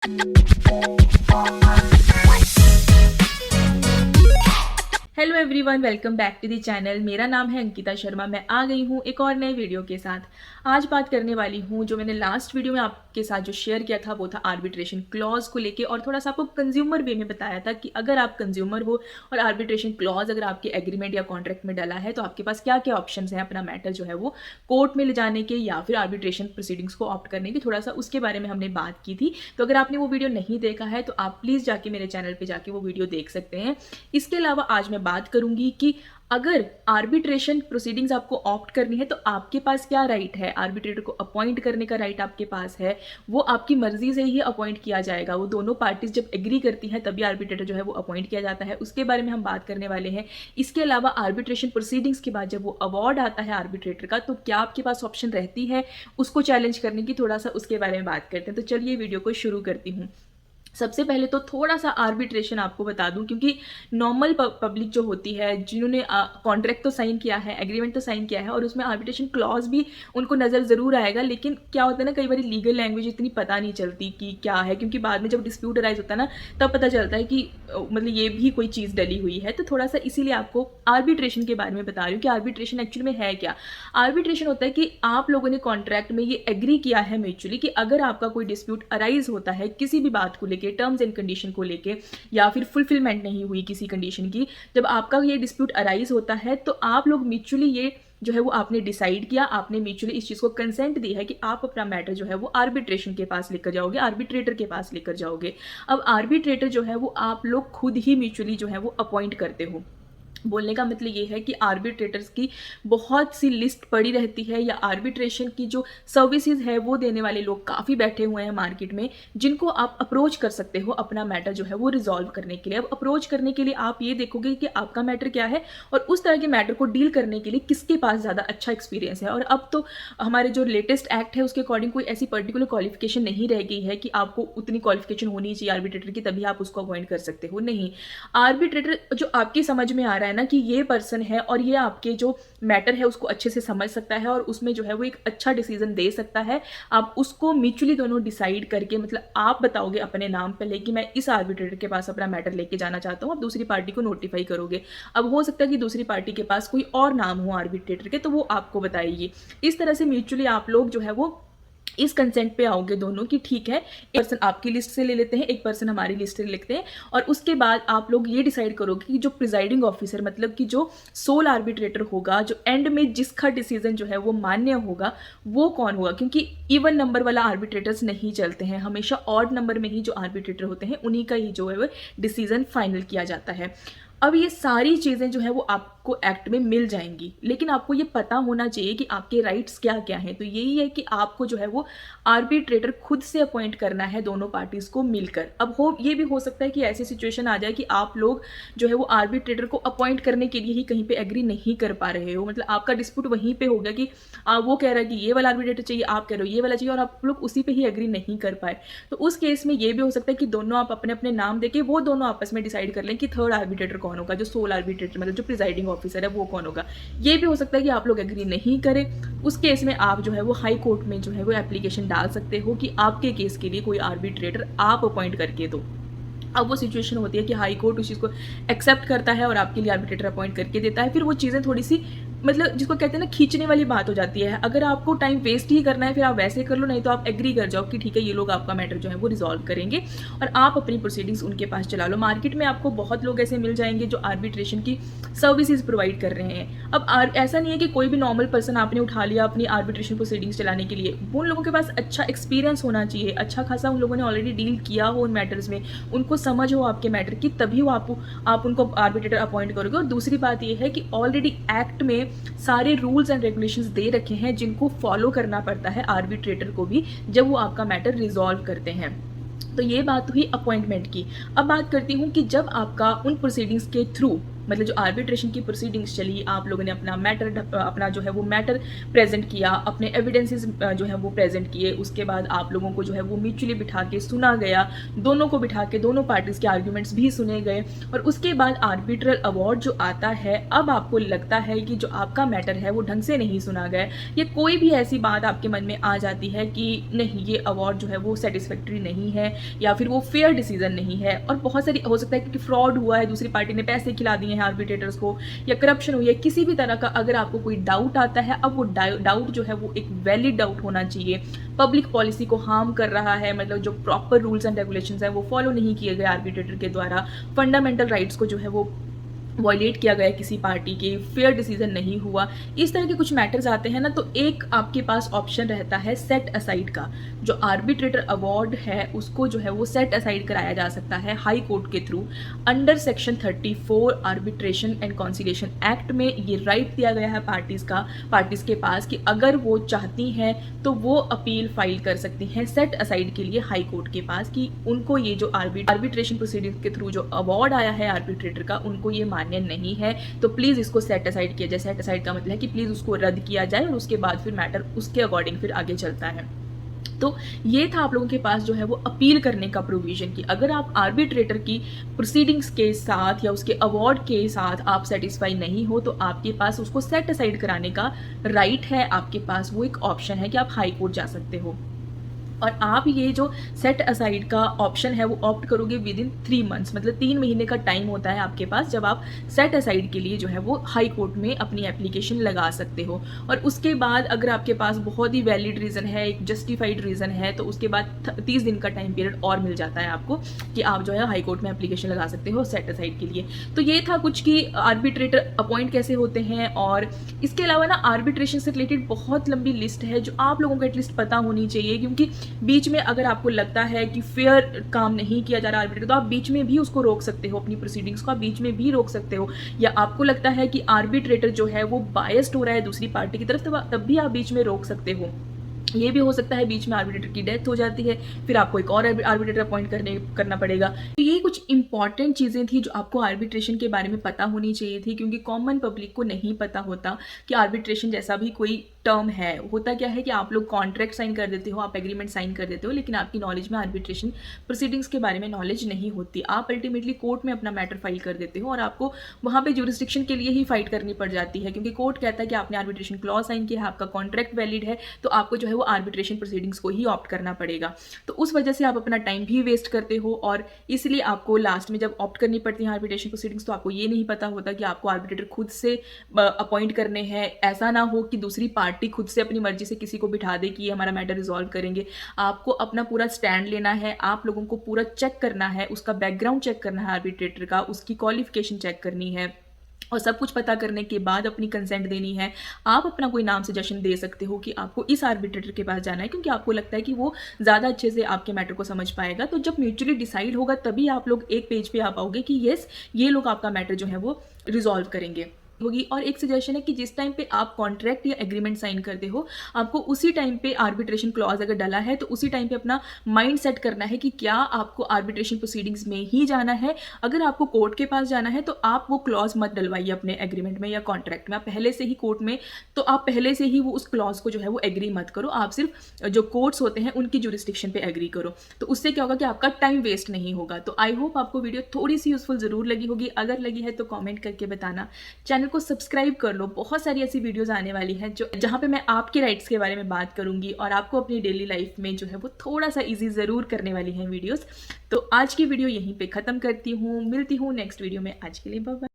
Hello everyone, welcome back to the channel. मेरा नाम है अंकिता शर्मा। मैं आ गई हूँ एक और नए वीडियो के साथ। आज बात करने वाली हूँ, जो मैंने लास्ट वीडियो में आपके साथ जो शेयर किया था वो था आर्बिट्रेशन क्लॉज को लेके, और थोड़ा सा आपको कंज्यूमर वे में बताया था कि अगर आप कंज्यूमर हो और आर्बिट्रेशन क्लॉज अगर आपके एग्रीमेंट या कॉन्ट्रैक्ट में डला है तो आपके पास क्या क्या ऑप्शन हैं अपना मैटर जो है वो कोर्ट में ले जाने के या फिर आर्बिट्रेशन प्रोसीडिंग्स को ऑप्ट करने की। थोड़ा सा उसके बारे में हमने बात की थी। तो अगर आपने वो वीडियो नहीं देखा है तो आप प्लीज़ जाके मेरे चैनल पर जाके वो वीडियो देख सकते हैं। इसके अलावा आज मैं बात करूंगी कि अगर आर्बिट्रेशन प्रोसीडिंग्स आपको ऑप्ट करनी है तो आपके पास क्या राइट है। आर्बिट्रेटर को अपॉइंट करने का राइट आपके पास है, वो आपकी मर्जी से ही अपॉइंट किया जाएगा। वो दोनों पार्टीज जब एग्री करती हैं तभी आर्बिट्रेटर जो है वो अपॉइंट किया जाता है। उसके बारे में हम बात करने वाले हैं। इसके अलावा आर्बिट्रेशन प्रोसीडिंग्स के बाद जब वो अवार्ड आता है आर्बिट्रेटर का, तो क्या आपके पास ऑप्शन रहती है उसको चैलेंज करने की। थोड़ा सा उसके बारे में बात करते हैं। तो चलिए वीडियो को शुरू करती हूँ। सबसे पहले तो थोड़ा सा आर्बिट्रेशन आपको बता दूं, क्योंकि नॉर्मल पब्लिक जो होती है, जिन्होंने कॉन्ट्रैक्ट तो साइन किया है, एग्रीमेंट तो साइन किया है और उसमें आर्बिट्रेशन क्लॉज भी उनको नज़र ज़रूर आएगा, लेकिन क्या होता है ना, कई बार लीगल लैंग्वेज इतनी पता नहीं चलती कि क्या है, क्योंकि बाद में जब डिस्प्यूट अराइज होता है ना तब पता चलता है कि मतलब ये भी कोई चीज़ डली हुई है। तो थोड़ा सा इसीलिए आपको आर्बिट्रेशन के बारे में बता रही हूँ कि आर्बिट्रेशन एक्चुअली में है क्या। आर्बिट्रेशन होता है कि आप लोगों ने कॉन्ट्रैक्ट में ये एग्री किया है म्यूचुअली कि अगर आपका कोई डिस्प्यूट अराइज होता है किसी भी बात को लेके, टर्म्स एंड कंडीशन को लेके, या फिर फुलफिलमेंट नहीं हुई किसी कंडीशन की, जब आपका ये डिस्प्यूट अराइज होता है तो आप लोग म्यूचुअली ये जो है वो आपने डिसाइड किया, आपने म्यूचुअली इस चीज़ को कंसेंट दी है कि आप अपना मैटर जो है वो आर्बिट्रेशन के पास लेकर जाओगे, आर्बिट्रेटर के पास लेकर जाओगे। अब आर्बिट्रेटर जो है वो आप लोग खुद ही म्यूचुअली जो है वो अपॉइंट करते हो। बोलने का मतलब ये है कि आर्बिट्रेटर्स की बहुत सी लिस्ट पड़ी रहती है, या आर्बिट्रेशन की जो सर्विसेज है वो देने वाले लोग काफ़ी बैठे हुए हैं मार्केट में, जिनको आप अप्रोच कर सकते हो अपना मैटर जो है वो रिजॉल्व करने के लिए। अब अप्रोच करने के लिए आप ये देखोगे कि आपका मैटर क्या है और उस तरह के मैटर को डील करने के लिए किसके पास ज़्यादा अच्छा एक्सपीरियंस है। और अब तो हमारे जो लेटेस्ट एक्ट है उसके अकॉर्डिंग कोई ऐसी पर्टिकुलर क्वालिफिकेशन नहीं रह गई है कि आपको उतनी क्वालिफिकेशन होनी चाहिए आर्बिट्रेटर की तभी आप उसको अपॉइंट कर सकते हो। नहीं, आर्बिट्रेटर जो आपकी समझ में आ रहा है ना कि ये पर्सन है और ये आपके जो मैटर है उसको अच्छे से समझ सकता है और उसमें जो है वो एक अच्छा डिसीजन दे सकता है, आप उसको म्यूचुअली दोनों डिसाइड करके, मतलब आप बताओगे अपने नाम पहले कि मैं इस आर्बिट्रेटर के पास अपना मैटर लेके जाना चाहता हूँ, आप दूसरी पार्टी को नोटिफाई करोगे। अब हो सकता है कि दूसरी पार्टी के पास कोई और नाम हो आर्बिट्रेटर के, तो वो आपको बताएगी। इस तरह से म्यूचुअली आप लोग जो है वो इस कंसेंट पे आओगे दोनों कि ठीक है, एक पर्सन आपकी लिस्ट से ले लेते हैं, एक पर्सन हमारी लिस्ट से लिखते हैं, और उसके बाद आप लोग ये डिसाइड करोगे कि जो प्रिजाइडिंग ऑफिसर, मतलब कि जो सोल आर्बिट्रेटर होगा, जो एंड में जिसका डिसीजन जो है वो मान्य होगा, वो कौन होगा। क्योंकि इवन नंबर वाला आर्बिट्रेटर्स नहीं चलते हैं, हमेशा ऑड नंबर में ही जो आर्बिट्रेटर होते हैं उन्हीं का ही जो है वो डिसीजन फाइनल किया जाता है। अब ये सारी चीज़ें जो है वो आपको एक्ट में मिल जाएंगी, लेकिन आपको ये पता होना चाहिए कि आपके राइट्स क्या क्या हैं। तो यही है कि आपको जो है वो आर्बिट्रेटर खुद से अपॉइंट करना है दोनों पार्टीज़ को मिलकर। अब ये भी हो सकता है कि ऐसी सिचुएशन आ जाए कि आप लोग जो है वो आर्बिट्रेटर को अपॉइंट करने के लिए ही कहीं पे एग्री नहीं कर पा रहे हो, मतलब आपका डिस्प्यूट वहीं पे हो गया कि वो कह रहा है कि ये वाला आर्बिट्रेटर चाहिए, आप कह रहे हो ये वाला चाहिए, और आप लोग उसी पे ही एग्री नहीं कर पाए। तो उस केस में ये भी हो सकता है कि दोनों आप अपने अपने नाम देके वो दोनों आपस में डिसाइड कर लें कि थर्ड आर्बिट्रेटर कौन होगा, जो सोल आर्बिट्रेटर मतलब जो प्रिजाइडिंग ऑफिसर है वो कौन होगा। ये भी हो सकता है कि आप लोग एग्री नहीं करें। उस केस में आप जो है वो हाई कोर्ट में जो है वो एप्लीकेशन डाल सकते हो कि आपके केस के लिए कोई आर्बिट्रेटर आप अपॉइंट करके दो। अब वो सिचुएशन होती है कि हाई कोर्ट उस चीज़ को एक्सेप्ट करता है और आपके लिए आर्बिट्रेटर अपॉइंट करके देता है। फिर वो चीज़ें थोड़ी सी, मतलब जिसको कहते हैं ना, खींचने वाली बात हो जाती है। अगर आपको टाइम वेस्ट ही करना है फिर आप वैसे कर लो, नहीं तो आप एग्री कर जाओ कि ठीक है ये लोग आपका मैटर जो है वो रिजॉल्व करेंगे और आप अपनी प्रोसीडिंग्स उनके पास चला लो। मार्केट में आपको बहुत लोग ऐसे मिल जाएंगे जो आर्बिट्रेशन की सर्विसेज प्रोवाइड कर रहे हैं। अब ऐसा नहीं है कि कोई भी नॉर्मल पर्सन आपने उठा लिया अपनी आर्बिट्रेशन प्रोसीडिंग्स चलाने के लिए। उन लोगों के पास अच्छा एक्सपीरियंस होना चाहिए, अच्छा खासा उन लोगों ने ऑलरेडी डील किया हो उन मैटर्स में, उनको समझ हो आपके मैटर की, तभी वो आप उनको आर्बिट्रेटर अपॉइंट करोगे। और दूसरी बात ये है कि ऑलरेडी एक्ट में सारे रूल्स एंड रेगुलेशंस दे रखे हैं जिनको फॉलो करना पड़ता है आर्बिट्रेटर को भी जब वो आपका मैटर रिजॉल्व करते हैं। तो ये बात हुई अपॉइंटमेंट की। अब बात करती हूँ कि जब आपका उन प्रोसीडिंग्स के थ्रू मतलब जो आर्बिट्रेशन की प्रोसीडिंग्स चली, आप लोगों ने अपना जो है वो मैटर प्रेजेंट किया, अपने एविडेंसेस जो है वो प्रेजेंट किए, उसके बाद आप लोगों को जो है वो म्यूचुअली बिठा के सुना गया, दोनों को बिठा के दोनों पार्टीज़ के आर्ग्यूमेंट्स भी सुने गए, और उसके बाद आर्बिट्रल अवार्ड जो आता है, अब आपको लगता है कि जो आपका मैटर है वो ढंग से नहीं सुना गया, या कोई भी ऐसी बात आपके मन में आ जाती है कि नहीं, ये अवार्ड जो है वो सेटिस्फैक्ट्री नहीं है, या फिर वो फेयर डिसीजन नहीं है, और बहुत सारी हो सकता है कि फ्रॉड हुआ है, दूसरी पार्टी ने पैसे खिला दिए हैं आर्बिट्रेटर्स को, या करप्शन हुई है, किसी भी तरह का अगर आपको कोई डाउट आता है, अब वो डाउट जो है वो एक वैलिड डाउट होना चाहिए, पब्लिक पॉलिसी को हार्म कर रहा है, मतलब जो प्रॉपर रूल्स एंड रेगुलेशंस है वो फॉलो नहीं किए गए आर्बिट्रेटर के द्वारा, फंडामेंटल राइट्स को जो है वो वॉयलेट किया गया, किसी पार्टी के फेयर डिसीजन नहीं हुआ, इस तरह के कुछ मैटर्स आते हैं ना, तो एक आपके पास ऑप्शन रहता है सेट असाइड का। जो आर्बिट्रेटर अवार्ड है उसको जो है वो सेट असाइड कराया जा सकता है हाई कोर्ट के through, under section 34 arbitration and conciliation act में ये राइट दिया गया है पार्टीज़ के पास कि अगर वो चाहती हैं तो वो अपील फाइल कर सकती हैं सेट असाइड के लिए हाई कोर्ट के पास, कि उनको ये जो आर्बिट्रेशन प्रोसीडिंग के थ्रू जो अवार्ड आया है आर्बिट्रेटर का, उनको ये मान्य नहीं है, तो प्लीज़ इसको सेट असाइड किया जाए। सेट असाइड का मतलब है कि प्लीज़ उसको रद्द किया जाए, और उसके बाद फिर मैटर उसके अकॉर्डिंग फिर आगे चलता है। तो ये था आप लोगों के पास जो है वो अपील करने का प्रोविज़न, कि अगर आप आर्बिट्रेटर की प्रोसीडिंग्स के साथ या उसके अवार्ड के साथ आप सेटिस्फाई नहीं हो, तो आपके पास उसको सेट असाइड कराने का राइट है, आपके पास वो एक ऑप्शन है कि आप हाई कोर्ट जा सकते हो। और आप ये जो सेट असाइड का ऑप्शन है वो ऑप्ट करोगे विद इन 3 मंथ्स, मतलब 3 महीने का टाइम होता है आपके पास, जब आप सेट असाइड के लिए जो है वो हाई कोर्ट में अपनी एप्लीकेशन लगा सकते हो। और उसके बाद अगर आपके पास बहुत ही वैलिड रीज़न है, एक जस्टिफाइड रीज़न है, तो उसके बाद 30 दिन का टाइम पीरियड और मिल जाता है आपको, कि आप जो है हाई कोर्ट में एप्लीकेशन लगा सकते हो सेट असाइड के लिए। तो ये था कुछ कि आर्बिट्रेटर अपॉइंट कैसे होते हैं, और इसके अलावा ना आर्बिट्रेशन से रिलेटेड बहुत लंबी लिस्ट है जो आप लोगों को एटलीस्ट पता होनी चाहिए, क्योंकि बीच में अगर आपको लगता है कि फेयर काम नहीं किया जा रहा आर्बिट्रेटर, तो आप बीच में भी उसको रोक सकते हो, अपनी प्रोसीडिंग्स को आप बीच में भी रोक सकते हो, या आपको लगता है कि आर्बिट्रेटर जो है वो बायस्ड हो रहा है दूसरी पार्टी की तरफ, तब भी आप बीच में रोक सकते हो। ये भी हो सकता है बीच में आर्बिट्रेटर की डेथ हो जाती है, फिर आपको एक और आर्बिट्रेटर अपॉइंट करना पड़ेगा। तो ये कुछ इंपॉर्टेंट चीज़ें थी जो आपको आर्बिट्रेशन के बारे में पता होनी चाहिए थी, क्योंकि कॉमन पब्लिक को नहीं पता होता कि आर्बिट्रेशन जैसा भी कोई टर्म है। होता क्या है कि आप लोग कॉन्ट्रैक्ट साइन कर देते हो, आप एग्रीमेंट साइन कर देते हो, लेकिन आपकी नॉलेज में आर्बिट्रेशन प्रोसीडिंग्स के बारे में नॉलेज नहीं होती। आप अल्टीमेटली कोर्ट में अपना मैटर फाइल कर देते हो, और आपको वहाँ पे ज्यूरिसडिक्शन के लिए ही फाइट करनी पड़ जाती है, क्योंकि कोर्ट कहता है कि आपने आर्बिट्रेशन क्लॉज साइन किया है, आपका कॉन्ट्रैक्ट वैलिड है, तो आपको जो है वो आर्बिट्रेशन प्रोसीडिंग्स को ही ऑप्ट करना पड़ेगा। तो उस वजह से आप अपना टाइम भी वेस्ट करते हो, और इसलिए आपको लास्ट में जब ऑप्ट करनी पड़ती है आर्बिट्रेशन प्रोसीडिंग्स, तो आपको ये नहीं पता होता कि आपको आर्बिट्रेटर खुद से अपॉइंट करने हैं। ऐसा ना हो कि दूसरी पार्टी खुद से अपनी मर्जी से किसी को बिठा दे कि ये हमारा मैटर रिजॉल्व करेंगे। आपको अपना पूरा स्टैंड लेना है, आप लोगों को पूरा चेक करना है, उसका बैकग्राउंड चेक करना है आर्बिट्रेटर का, उसकी क्वालिफिकेशन चेक करनी है, और सब कुछ पता करने के बाद अपनी कंसेंट देनी है। आप अपना कोई नाम सजेशन दे सकते हो कि आपको इस आर्बिट्रेटर के पास जाना है, क्योंकि आपको लगता है कि वो ज़्यादा अच्छे से आपके मैटर को समझ पाएगा। तो जब म्यूचुअली डिसाइड होगा तभी आप लोग एक पेज पे आ पाओगे कि येस, ये लोग आपका मैटर जो है वो रिजॉल्व करेंगे होगी। और एक सजेशन है कि जिस टाइम पे आप कॉन्ट्रैक्ट या एग्रीमेंट साइन करते हो, आपको उसी टाइम पे आर्बिट्रेशन क्लॉज अगर डला है तो उसी टाइम पे अपना माइंड सेट करना है कि क्या आपको आर्बिट्रेशन प्रोसीडिंग्स में ही जाना है। अगर आपको कोर्ट के पास जाना है तो आप वो क्लॉज मत डलवाइए अपने एग्रीमेंट में या कॉन्ट्रैक्ट में। आप पहले से ही कोर्ट में, तो आप पहले से ही वो उस क्लॉज को जो है वो एग्री मत करो, आप सिर्फ जो कोर्ट्स होते हैं उनकी जुरिस्डिक्शन पे एग्री करो। तो उससे क्या होगा कि आपका टाइम वेस्ट नहीं होगा। तो आई होप आपको वीडियो थोड़ी सी यूजफुल जरूर लगी होगी। अगर लगी है तो कॉमेंट करके बताना, चैनल को सब्सक्राइब कर लो। बहुत सारी ऐसी वीडियोस आने वाली हैं जहाँ पे मैं आपके राइट्स के बारे में बात करूंगी, और आपको अपनी डेली लाइफ में जो है वो थोड़ा सा इजी ज़रूर करने वाली हैं वीडियोस। तो आज की वीडियो यहीं पे ख़त्म करती हूँ, मिलती हूँ नेक्स्ट वीडियो में। आज के लिए बाय बाय।